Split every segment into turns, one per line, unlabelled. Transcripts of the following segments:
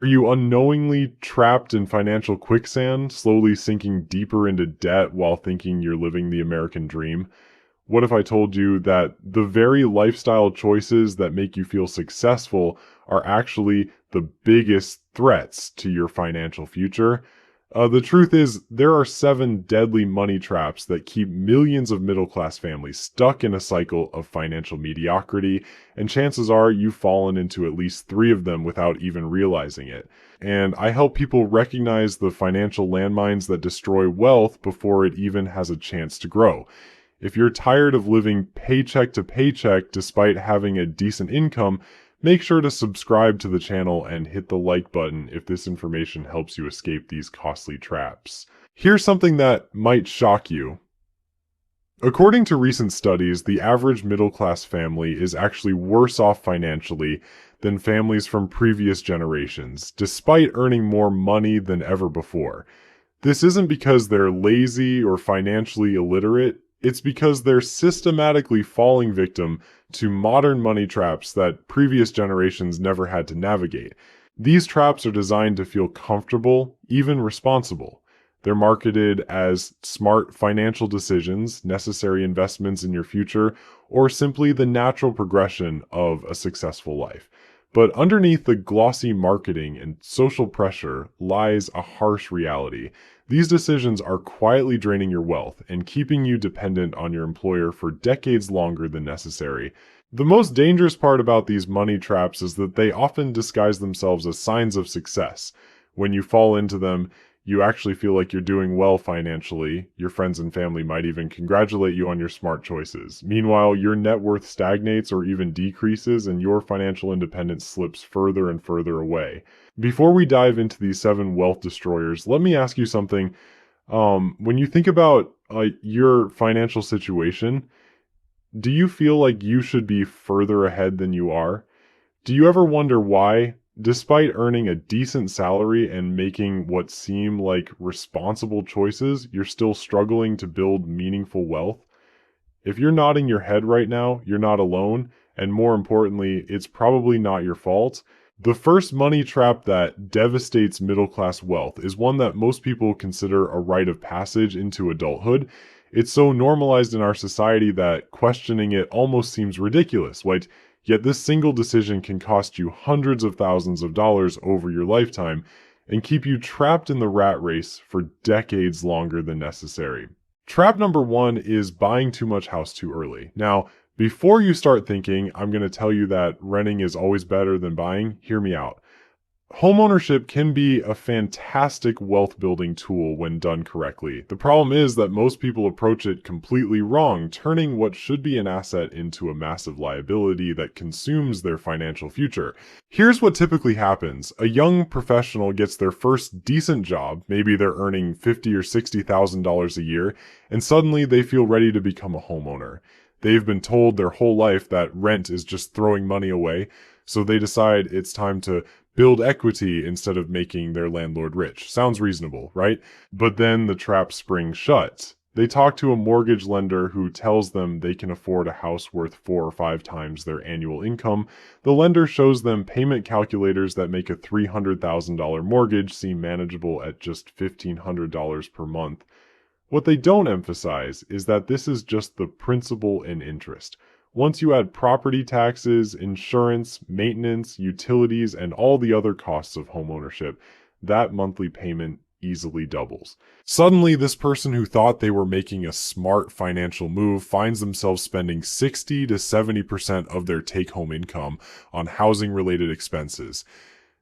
Are you unknowingly trapped in financial quicksand, slowly sinking deeper into debt while thinking you're living the American dream? What if I told you that the very lifestyle choices that make you feel successful are actually the biggest threats to your financial future? The truth is, there are 7 deadly money traps that keep millions of middle-class families stuck in a cycle of financial mediocrity, and chances are you've fallen into at least 3 of them without even realizing it. And I help people recognize the financial landmines that destroy wealth before it even has a chance to grow. If you're tired of living paycheck to paycheck despite having a decent income, make sure to subscribe to the channel and hit the like button if this information helps you escape these costly traps. Here's something that might shock you. According to recent studies, the average middle-class family is actually worse off financially than families from previous generations, despite earning more money than ever before. This isn't because they're lazy or financially illiterate. It's because they're systematically falling victim to modern money traps that previous generations never had to navigate. These traps are designed to feel comfortable, even responsible. They're marketed as smart financial decisions, necessary investments in your future, or simply the natural progression of a successful life. But underneath the glossy marketing and social pressure lies a harsh reality. These decisions are quietly draining your wealth and keeping you dependent on your employer for decades longer than necessary. The most dangerous part about these money traps is that they often disguise themselves as signs of success. When you fall into them, you actually feel like you're doing well financially. Your friends and family might even congratulate you on your smart choices. Meanwhile, your net worth stagnates or even decreases, and your financial independence slips further and further away. Before we dive into these 7 wealth destroyers, let me ask you something. When you think about your financial situation, do you feel like you should be further ahead than you are? Do you ever wonder why, despite earning a decent salary and making what seem like responsible choices, you're still struggling to build meaningful wealth? If you're nodding your head right now, you're not alone, and more importantly, it's probably not your fault. The first money trap that devastates middle-class wealth is one that most people consider a rite of passage into adulthood. It's so normalized in our society that questioning it almost seems ridiculous. Yet this single decision can cost you hundreds of thousands of dollars over your lifetime and keep you trapped in the rat race for decades longer than necessary. Trap number 1 is buying too much house too early. Now, before you start thinking, I'm going to tell you that renting is always better than buying, hear me out. Homeownership can be a fantastic wealth building tool when done correctly. The problem is that most people approach it completely wrong, turning what should be an asset into a massive liability that consumes their financial future. Here's what typically happens. A young professional gets their first decent job, maybe they're earning $50,000 or $60,000 a year, and suddenly they feel ready to become a homeowner. They've been told their whole life that rent is just throwing money away, so they decide it's time to build equity instead of making their landlord rich. Sounds reasonable, right? But then the trap springs shut. They talk to a mortgage lender who tells them they can afford a house worth 4 or 5 times their annual income. The lender shows them payment calculators that make a $300,000 mortgage seem manageable at just $1,500 per month. What they don't emphasize is that this is just the principal and interest. Once you add property taxes, insurance, maintenance, utilities, and all the other costs of homeownership, that monthly payment easily doubles. Suddenly, this person who thought they were making a smart financial move finds themselves spending 60 to 70% of their take-home income on housing-related expenses.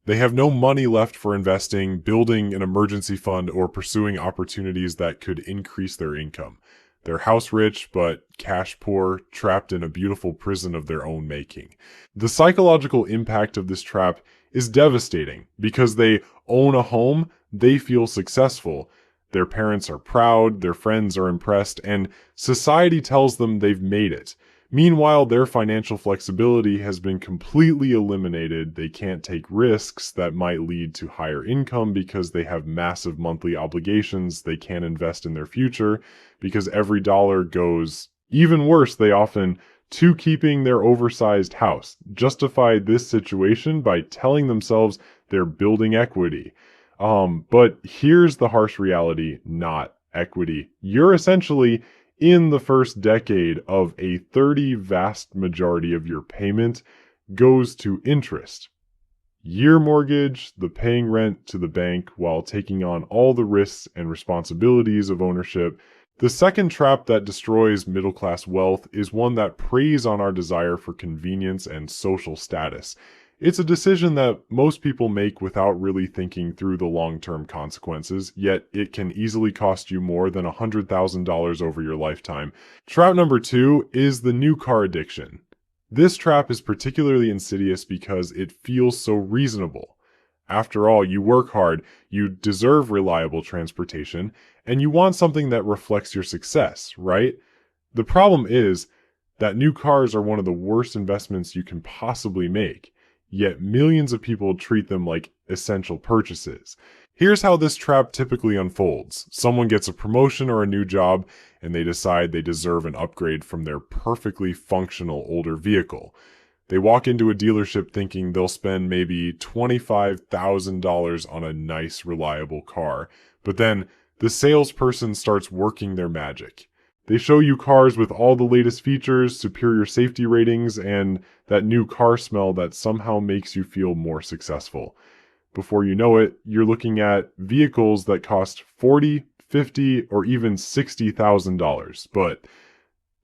They have no money left for investing, building an emergency fund, or pursuing opportunities that could increase their income. They're house rich, but cash poor, trapped in a beautiful prison of their own making. The psychological impact of this trap is devastating. Because they own a home, they feel successful. Their parents are proud, their friends are impressed, and society tells them they've made it. Meanwhile, their financial flexibility has been completely eliminated. They can't take risks that might lead to higher income because they have massive monthly obligations. They can't invest in their future because every dollar goes, even worse, they often, to keeping their oversized house. Justify this situation by telling themselves They're building equity. But here's the harsh reality, not equity. You're essentially in the first decade of a 30 vast majority of your payment goes to interest. Year mortgage, the paying rent to the bank while taking on all the risks and responsibilities of ownership. The second trap that destroys middle class wealth is one that preys on our desire for convenience and social status. It's a decision that most people make without really thinking through the long-term consequences, yet it can easily cost you more than $100,000 over your lifetime. Trap number 2 is the new car addiction. This trap is particularly insidious because it feels so reasonable. After all, you work hard, you deserve reliable transportation, and you want something that reflects your success, right? The problem is that new cars are one of the worst investments you can possibly make, yet millions of people treat them like essential purchases. Here's how this trap typically unfolds. Someone gets a promotion or a new job, and they decide they deserve an upgrade from their perfectly functional older vehicle. They walk into a dealership thinking they'll spend maybe $25,000 on a nice, reliable car, but then the salesperson starts working their magic. They show you cars with all the latest features, superior safety ratings, and that new car smell that somehow makes you feel more successful. Before you know it, you're looking at vehicles that cost $40,000, $50,000, or even $60,000. But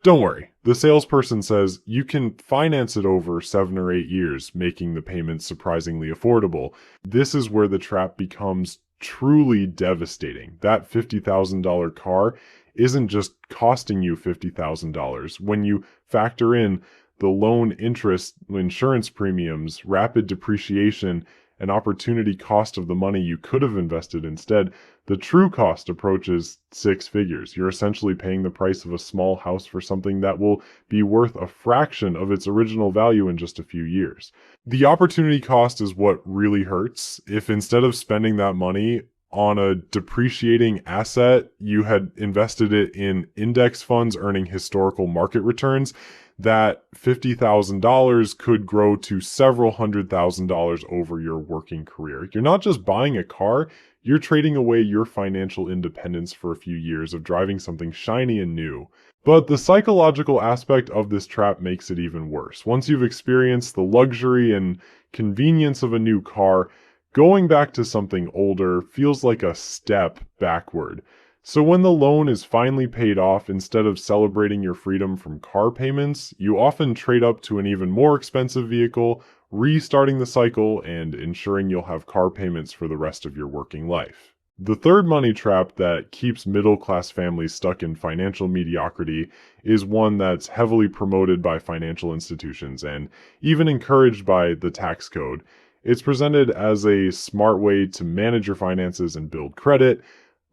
don't worry, the salesperson says you can finance it over 7 or 8 years, making the payments surprisingly affordable. This is where the trap becomes truly devastating. That $50,000 car isn't just costing you $50,000. When you factor in the loan interest, insurance premiums, rapid depreciation, and opportunity cost of the money you could have invested instead, the true cost approaches 6 figures. You're essentially paying the price of a small house for something that will be worth a fraction of its original value in just a few years. The opportunity cost is what really hurts. If instead of spending that money on a depreciating asset, you had invested it in index funds earning historical market returns, that $50,000 could grow to several $100,000 over your working career. You're not just buying a car, you're trading away your financial independence for a few years of driving something shiny and new. But the psychological aspect of this trap makes it even worse. Once you've experienced the luxury and convenience of a new car, going back to something older feels like a step backward. So when the loan is finally paid off, instead of celebrating your freedom from car payments, you often trade up to an even more expensive vehicle, restarting the cycle and ensuring you'll have car payments for the rest of your working life. The third money trap that keeps middle-class families stuck in financial mediocrity is one that's heavily promoted by financial institutions and even encouraged by the tax code. It's presented as a smart way to manage your finances and build credit,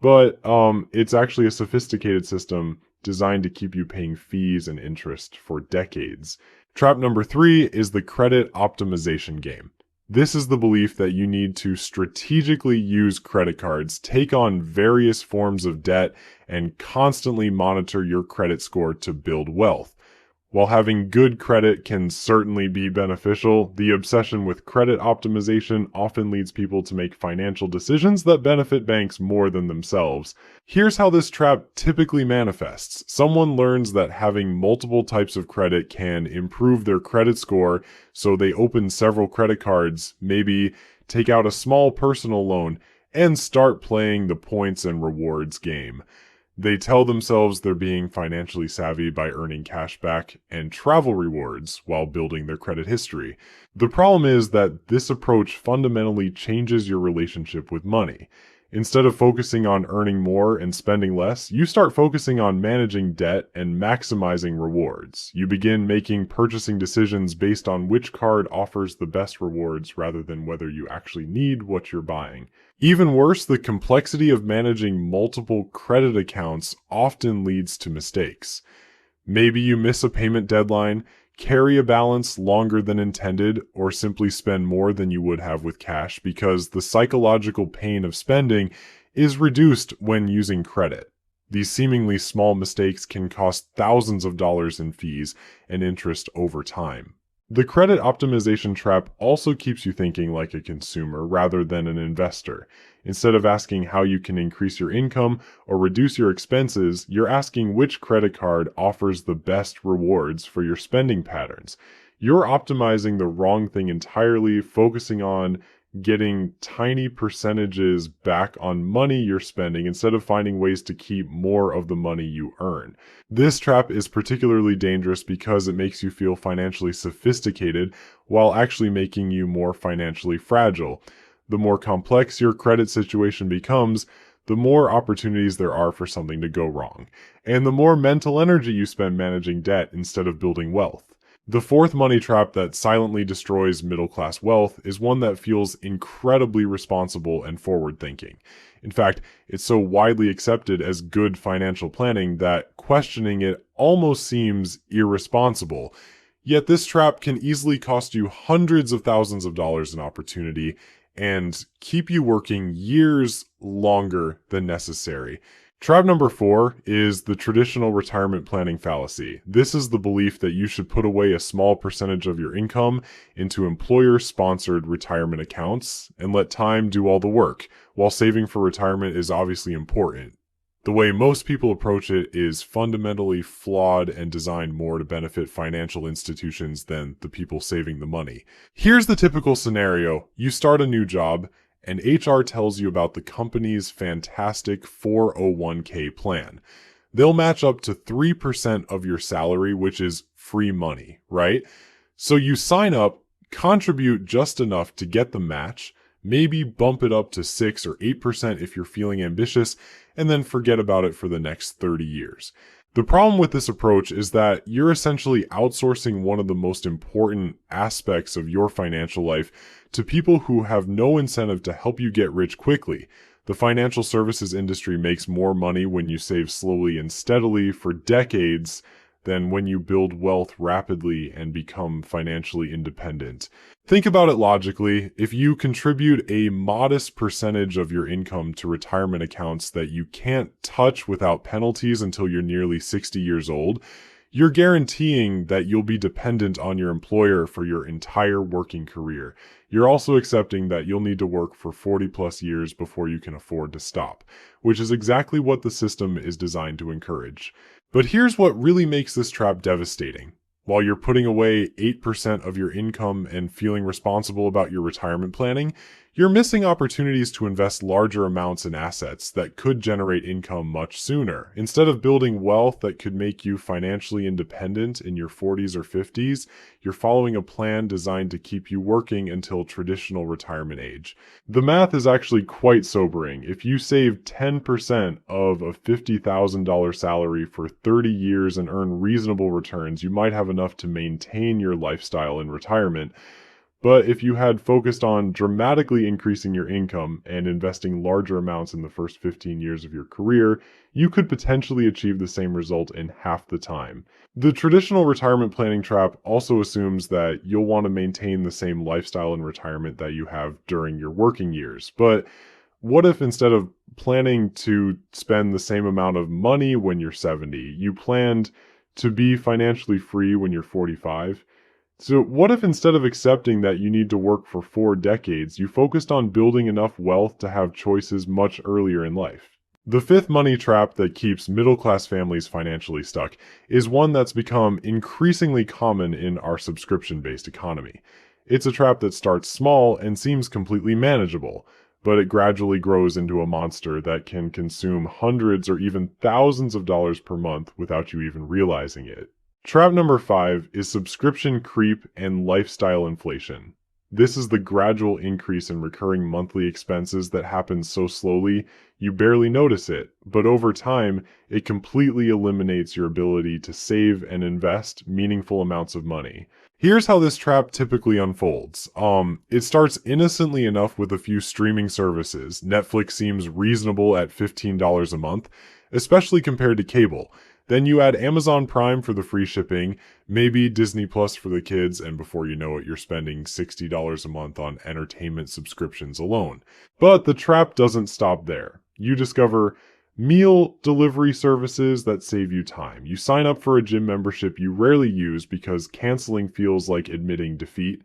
but it's actually a sophisticated system designed to keep you paying fees and interest for decades. Trap number 3 is the credit optimization game. This is the belief that you need to strategically use credit cards, take on various forms of debt, and constantly monitor your credit score to build wealth. While having good credit can certainly be beneficial, the obsession with credit optimization often leads people to make financial decisions that benefit banks more than themselves. Here's how this trap typically manifests. Someone learns that having multiple types of credit can improve their credit score, so they open several credit cards, maybe take out a small personal loan, and start playing the points and rewards game. They tell themselves they're being financially savvy by earning cash back and travel rewards while building their credit history. The problem is that this approach fundamentally changes your relationship with money. Instead of focusing on earning more and spending less, you start focusing on managing debt and maximizing rewards. You begin making purchasing decisions based on which card offers the best rewards rather than whether you actually need what you're buying. Even worse, the complexity of managing multiple credit accounts often leads to mistakes. Maybe you miss a payment deadline, carry a balance longer than intended, or simply spend more than you would have with cash because the psychological pain of spending is reduced when using credit. These seemingly small mistakes can cost thousands of dollars in fees and interest over time. The credit optimization trap also keeps you thinking like a consumer rather than an investor. Instead of asking how you can increase your income or reduce your expenses, you're asking which credit card offers the best rewards for your spending patterns. You're optimizing the wrong thing entirely, focusing on getting tiny percentages back on money you're spending instead of finding ways to keep more of the money you earn. This trap is particularly dangerous because it makes you feel financially sophisticated while actually making you more financially fragile. The more complex your credit situation becomes, the more opportunities there are for something to go wrong, and the more mental energy you spend managing debt instead of building wealth. The fourth money trap that silently destroys middle-class wealth is one that feels incredibly responsible and forward-thinking. In fact, it's so widely accepted as good financial planning that questioning it almost seems irresponsible. Yet this trap can easily cost you hundreds of thousands of dollars in opportunity and keep you working years longer than necessary. Trap number 4 is the traditional retirement planning fallacy. This is the belief that you should put away a small percentage of your income into employer-sponsored retirement accounts and let time do all the work. While saving for retirement is obviously important, the way most people approach it is fundamentally flawed and designed more to benefit financial institutions than the people saving the money. Here's the typical scenario. You start a new job, and HR tells you about the company's fantastic 401k plan. They'll match up to 3% of your salary, which is free money, right? So you sign up, contribute just enough to get the match, maybe bump it up to 6 or 8% if you're feeling ambitious, and then forget about it for the next 30 years. The problem with this approach is that you're essentially outsourcing one of the most important aspects of your financial life to people who have no incentive to help you get rich quickly. The financial services industry makes more money when you save slowly and steadily for decades than when you build wealth rapidly and become financially independent. Think about it logically. If you contribute a modest percentage of your income to retirement accounts that you can't touch without penalties until you're nearly 60 years old, you're guaranteeing that you'll be dependent on your employer for your entire working career. You're also accepting that you'll need to work for 40 plus years before you can afford to stop, which is exactly what the system is designed to encourage. But here's what really makes this trap devastating. While you're putting away 8% of your income and feeling responsible about your retirement planning, you're missing opportunities to invest larger amounts in assets that could generate income much sooner. Instead of building wealth that could make you financially independent in your 40s or 50s, you're following a plan designed to keep you working until traditional retirement age. The math is actually quite sobering. If you save 10% of a $50,000 salary for 30 years and earn reasonable returns, you might have enough to maintain your lifestyle in retirement. But if you had focused on dramatically increasing your income and investing larger amounts in the first 15 years of your career, you could potentially achieve the same result in half the time. The traditional retirement planning trap also assumes that you'll want to maintain the same lifestyle in retirement that you have during your working years. But what if instead of planning to spend the same amount of money when you're 70, you planned to be financially free when you're 45? So what if instead of accepting that you need to work for 4 decades, you focused on building enough wealth to have choices much earlier in life? The fifth money trap that keeps middle-class families financially stuck is one that's become increasingly common in our subscription-based economy. It's a trap that starts small and seems completely manageable, but it gradually grows into a monster that can consume hundreds or even thousands of dollars per month without you even realizing it. Trap number 5 is subscription creep and lifestyle inflation. This is the gradual increase in recurring monthly expenses that happens so slowly you barely notice it, but over time, it completely eliminates your ability to save and invest meaningful amounts of money. Here's how this trap typically unfolds. It starts innocently enough with a few streaming services. Netflix seems reasonable at $15 a month, especially compared to cable. Then you add Amazon Prime for the free shipping, maybe Disney Plus for the kids, and before you know it, you're spending $60 a month on entertainment subscriptions alone. But the trap doesn't stop there. You discover Meal delivery services that save you time. You sign up for a gym membership you rarely use because canceling feels like admitting defeat.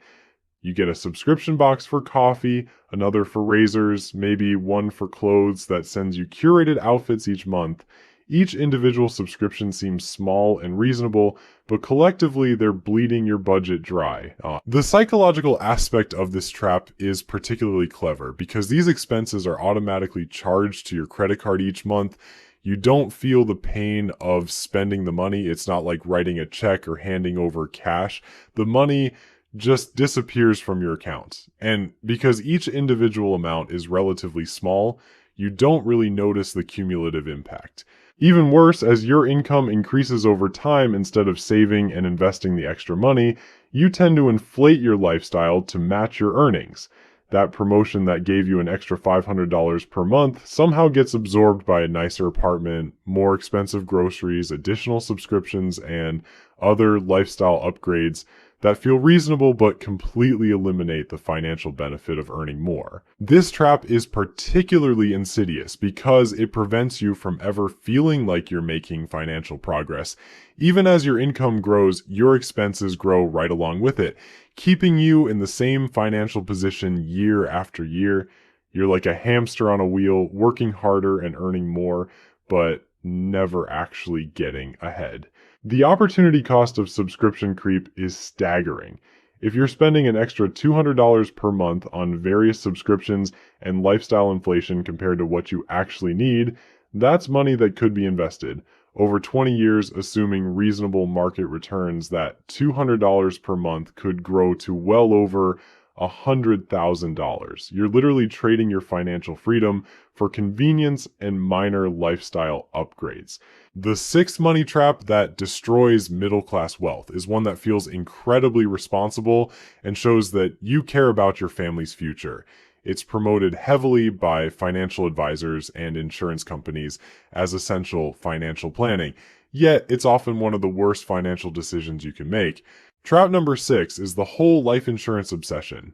You get a subscription box for coffee, another for razors, maybe one for clothes that sends you curated outfits each month. Each individual subscription seems small and reasonable, but collectively they're bleeding your budget dry. The psychological aspect of this trap is particularly clever because these expenses are automatically charged to your credit card each month. You don't feel the pain of spending the money. It's not like writing a check or handing over cash. The money just disappears from your account. And because each individual amount is relatively small, you don't really notice the cumulative impact. Even worse, as your income increases over time instead of saving and investing the extra money, you tend to inflate your lifestyle to match your earnings. That promotion that gave you an extra $500 per month somehow gets absorbed by a nicer apartment, more expensive groceries, additional subscriptions, and other lifestyle upgrades that feel reasonable but completely eliminate the financial benefit of earning more. This trap is particularly insidious because it prevents you from ever feeling like you're making financial progress. Even as your income grows, your expenses grow right along with it, keeping you in the same financial position year after year. You're like a hamster on a wheel, working harder and earning more, but never actually getting ahead. The opportunity cost of subscription creep is staggering. If you're spending an extra $200 per month on various subscriptions and lifestyle inflation compared to what you actually need, that's money that could be invested. Over 20 years, assuming reasonable market returns, that $200 per month could grow to well over $100,000. You're literally trading your financial freedom for convenience and minor lifestyle upgrades. The sixth money trap that destroys middle-class wealth is one that feels incredibly responsible and shows that you care about your family's future. It's promoted heavily by financial advisors and insurance companies as essential financial planning, yet it's often one of the worst financial decisions you can make. Trap number 6 is the whole life insurance obsession.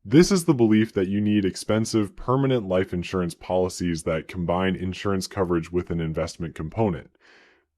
This is the belief that you need expensive, permanent life insurance policies that combine insurance coverage with an investment component.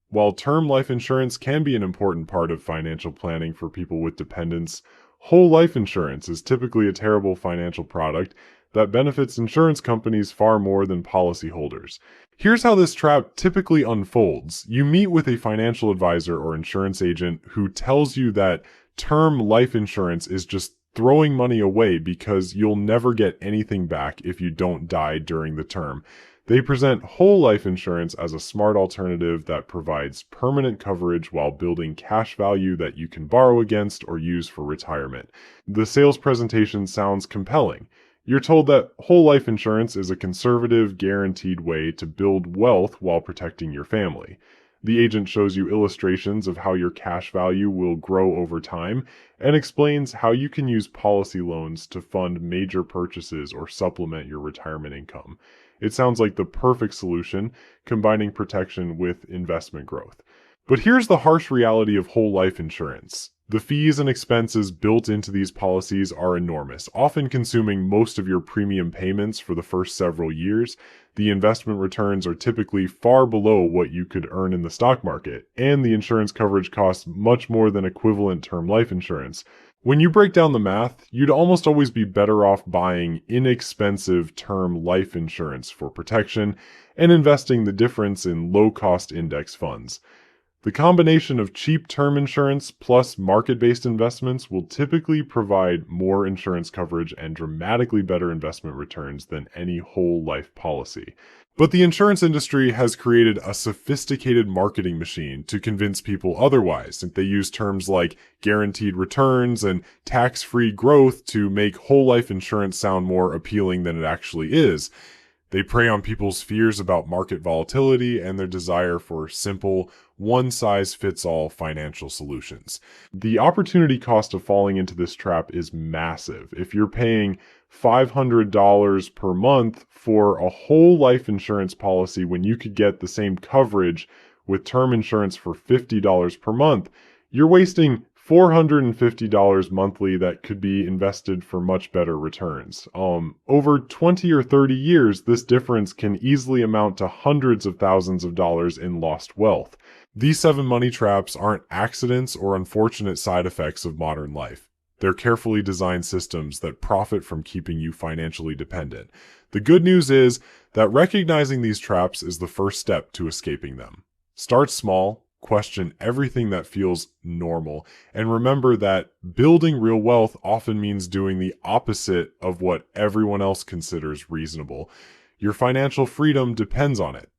While term life insurance can be an important part of financial planning for people with dependents, whole life insurance is typically a terrible financial product that benefits insurance companies far more than policyholders. Here's how this trap typically unfolds. You meet with a financial advisor or insurance agent who tells you that term life insurance is just throwing money away because you'll never get anything back if you don't die during the term. They present whole life insurance as a smart alternative that provides permanent coverage while building cash value that you can borrow against or use for retirement. The sales presentation sounds compelling. You're told that whole life insurance is a conservative, guaranteed way to build wealth while protecting your family. The agent shows you illustrations of how your cash value will grow over time and explains how you can use policy loans to fund major purchases or supplement your retirement income. It sounds like the perfect solution, combining protection with investment growth. But here's the harsh reality of whole life insurance. The fees and expenses built into these policies are enormous, often consuming most of your premium payments for the first several years. The investment returns are typically far below what you could earn in the stock market, and the insurance coverage costs much more than equivalent term life insurance. When you break down the math, you'd almost always be better off buying inexpensive term life insurance for protection and investing the difference in low-cost index funds. The combination of cheap term insurance plus market-based investments will typically provide more insurance coverage and dramatically better investment returns than any whole life policy. But the insurance industry has created a sophisticated marketing machine to convince people otherwise. They use terms like guaranteed returns and tax-free growth to make whole life insurance sound more appealing than it actually is. They prey on people's fears about market volatility and their desire for simple, one-size-fits-all financial solutions. The opportunity cost of falling into this trap is massive. If you're paying $500 per month for a whole life insurance policy when you could get the same coverage with term insurance for $50 per month, you're wasting $450 monthly that could be invested for much better returns. Over 20 or 30 years, this difference can easily amount to hundreds of thousands of dollars in lost wealth. These 7 money traps aren't accidents or unfortunate side effects of modern life. They're carefully designed systems that profit from keeping you financially dependent. The good news is that recognizing these traps is the first step to escaping them. Start small, question everything that feels normal, and remember that building real wealth often means doing the opposite of what everyone else considers reasonable. Your financial freedom depends on it.